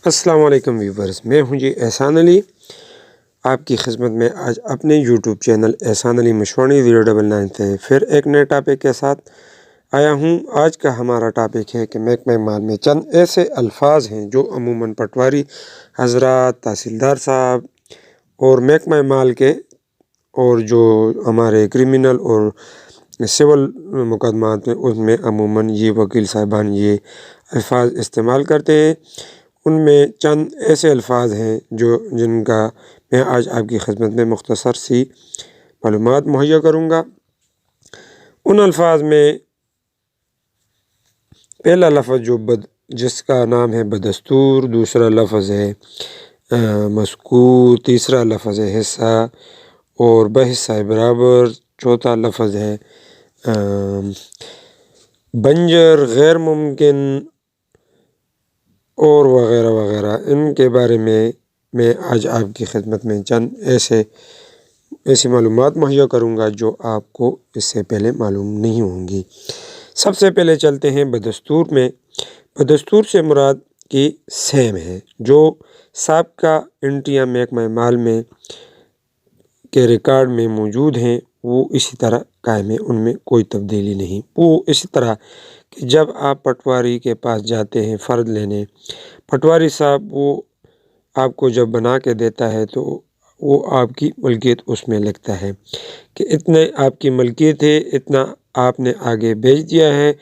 السلام علیکم ویورز، میں ہوں جی احسان علی آپ کی خدمت میں آج اپنے یوٹیوب چینل احسان علی مشوانی 099 سے پھر ایک نئے ٹاپک کے ساتھ آیا ہوں۔ آج کا ہمارا ٹاپک ہے کہ محکمہ مال میں چند ایسے الفاظ ہیں جو عموماً پٹواری حضرات، تحصیلدار صاحب اور محکمہ مال کے اور جو ہمارے کرمنل اور سول مقدمات میں اس میں عموماً یہ وکیل صاحبان یہ الفاظ استعمال کرتے ہیں۔ ان میں چند ایسے الفاظ ہیں جن کا میں آج آپ کی خدمت میں مختصر سی معلومات مہیا کروں گا۔ ان الفاظ میں پہلا لفظ جس کا نام ہے بدستور، دوسرا لفظ ہے مذکور، تیسرا لفظ ہے حصہ اور بحصہ برابر، چوتھا لفظ ہے بنجر، غیر ممکن اور وغیرہ وغیرہ۔ ان کے بارے میں آج آپ کی خدمت میں چند ایسی معلومات مہیا کروں گا جو آپ کو اس سے پہلے معلوم نہیں ہوں گی۔ سب سے پہلے چلتے ہیں بدستور میں۔ بدستور سے مراد کی سیم ہے جو سابقہ انٹیاں محکمہ مال میں کے ریکارڈ میں موجود ہیں وہ اسی طرح قائم ہے، ان میں کوئی تبدیلی نہیں۔ وہ اسی طرح کہ جب آپ پٹواری کے پاس جاتے ہیں فرد لینے، پٹواری صاحب وہ آپ کو جب بنا کے دیتا ہے تو وہ آپ کی ملکیت اس میں لکھتا ہے کہ اتنے آپ کی ملکیت ہے، اتنا آپ نے آگے بیچ دیا ہے،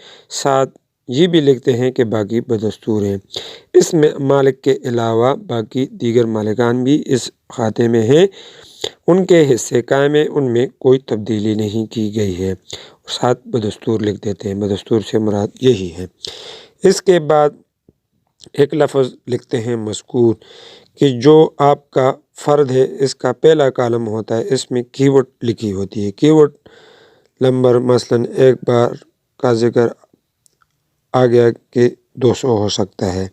ساتھ یہ بھی لکھتے ہیں کہ باقی بدستور ہیں۔ اس میں مالک کے علاوہ باقی دیگر مالکان بھی اس کھاتے میں ہیں، ان کے حصے قائم ہیں، ان میں کوئی تبدیلی نہیں کی گئی ہے، ساتھ بدستور لکھ دیتے ہیں۔ بدستور سے مراد یہی ہے۔ اس کے بعد ایک لفظ لکھتے ہیں مذکور، کہ جو آپ کا فرد ہے اس کا پہلا کالم ہوتا ہے، اس میں کی ورڈ لکھی ہوتی ہے۔ کی ورڈ نمبر مثلاً ایک بار کا ذکر آ گیا کہ 200 ہو سکتا ہے۔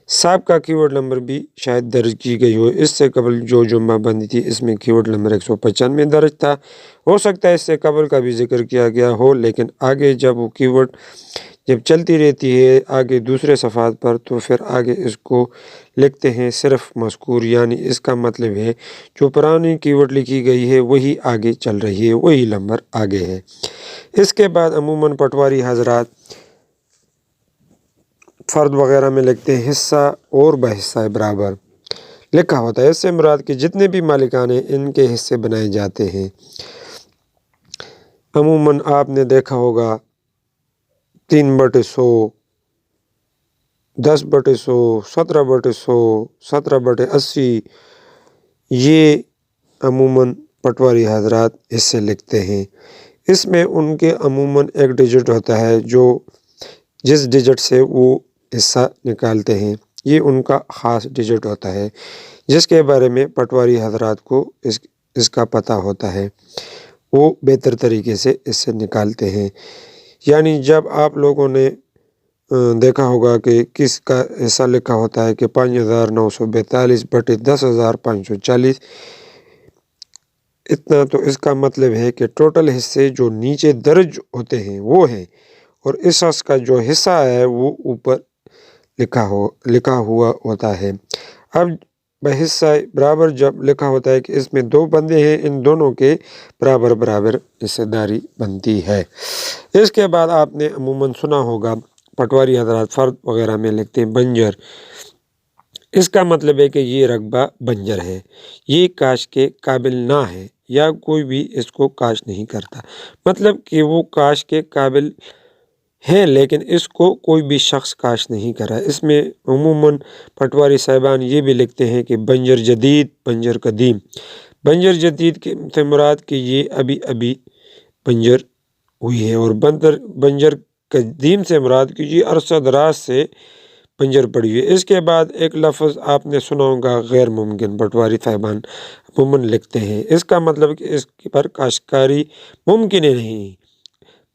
صاحب کا کی ورڈ نمبر بھی شاید درج کی گئی ہو، اس سے قبل جو جمعہ بندی تھی اس میں کی ورڈ نمبر 195 درج تھا، ہو سکتا ہے اس سے قبل کا بھی ذکر کیا گیا ہو، لیکن آگے جب وہ کی ورڈ جب چلتی رہتی ہے آگے دوسرے صفحات پر تو پھر آگے اس کو لکھتے ہیں صرف مذکور، یعنی اس کا مطلب ہے جو پرانی کی ورڈ لکھی گئی ہے وہی آگے چل رہی ہے، وہی نمبر آگے ہے۔ اس کے بعد عموماً پٹواری حضرات فرد وغیرہ میں لکھتے ہیں حصہ اور بحصہ برابر لکھا ہوتا ہے۔ اس سے مراد کہ جتنے بھی مالکان ہیں ان کے حصے بنائے جاتے ہیں۔ عموماً آپ نے دیکھا ہوگا 3/100، 10/100، 17/100، 17/80، یہ عموماً پٹواری حضرات حصے لکھتے ہیں۔ اس میں ان کے عموماً ایک ڈیجٹ ہوتا ہے جو جس ڈیجٹ سے وہ حصہ نکالتے ہیں، یہ ان کا خاص ڈیجٹ ہوتا ہے جس کے بارے میں پٹواری حضرات کو اس کا پتہ ہوتا ہے، وہ بہتر طریقے سے اس سے نکالتے ہیں۔ یعنی جب آپ لوگوں نے دیکھا ہوگا کہ کس کا حصہ لکھا ہوتا ہے کہ 5942/10,540 اتنا، تو اس کا مطلب ہے کہ ٹوٹل حصے جو نیچے درج ہوتے ہیں وہ ہیں، اور اس شخص کا جو حصہ ہے وہ اوپر لکھا ہوا ہوتا ہے۔ اب بحصہ برابر جب لکھا ہوتا ہے کہ اس میں 2 بندے ہیں، ان دونوں کے برابر برابر حصہ داری بنتی ہے۔ اس کے بعد آپ نے عموماً سنا ہوگا پٹواری حضرات فرد وغیرہ میں لکھتے ہیں بنجر۔ اس کا مطلب ہے کہ یہ رقبہ بنجر ہے، یہ کاشت کے قابل نہ ہے، یا کوئی بھی اس کو کاشت نہیں کرتا، مطلب کہ وہ کاشت کے قابل ہے لیکن اس کو کوئی بھی شخص کاشت نہیں کرا۔ اس میں عموماً پٹواری صاحبان یہ بھی لکھتے ہیں کہ بنجر جدید، بنجر قدیم۔ بنجر جدید سے مراد کہ یہ ابھی ابھی بنجر ہوئی ہے، اور بنجر قدیم سے مراد کہ یہ عرصہ دراز سے بنجر پڑی ہوئی ہے۔ اس کے بعد ایک لفظ آپ نے سنا ہوگا غیر ممکن، پٹواری صاحبان عموماً لکھتے ہیں، اس کا مطلب کہ اس پر کاشتکاری ممکن ہی نہیں،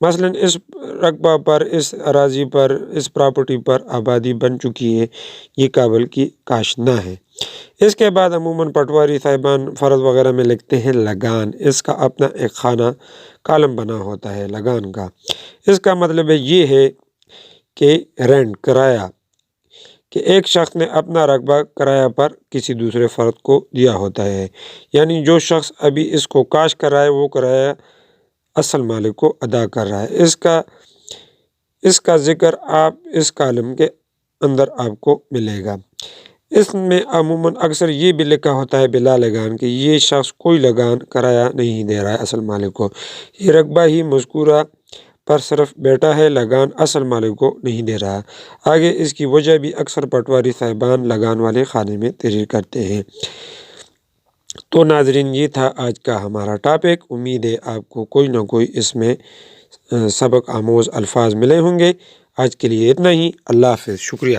مثلاً اس رقبہ پر، اس اراضی پر، اس پراپرٹی پر آبادی بن چکی ہے، یہ قابل کی کاشت نہ ہے۔ اس کے بعد عموماً پٹواری صاحبان فرض وغیرہ میں لکھتے ہیں لگان۔ اس کا اپنا ایک خانہ کالم بنا ہوتا ہے لگان کا۔ اس کا مطلب یہ ہے کہ رینٹ، کرایہ، کہ ایک شخص نے اپنا رقبہ کرایہ پر کسی دوسرے فرد کو دیا ہوتا ہے، یعنی جو شخص ابھی اس کو کاش کر رہا ہے وہ کرایہ اصل مالک کو ادا کر رہا ہے۔ اس کا ذکر اس کالم کے اندر آپ کو ملے گا۔ اس میں عموماً اکثر یہ بھی لکھا ہوتا ہے بلا لگان کہ یہ شخص کوئی لگان کرایہ نہیں دے رہا ہے اصل مالک کو، یہ رقبہ ہی مذکورہ پر صرف بیٹا ہے، لگان اصل مالک کو نہیں دے رہا۔ آگے اس کی وجہ بھی اکثر پٹواری صاحبان لگان والے خانے میں تحریر کرتے ہیں۔ تو ناظرین، یہ تھا آج کا ہمارا ٹاپک۔ امید ہے آپ کو کوئی نہ کوئی اس میں سبق آموز الفاظ ملے ہوں گے۔ آج کے لیے اتنا ہی۔ اللہ حافظ، شکریہ۔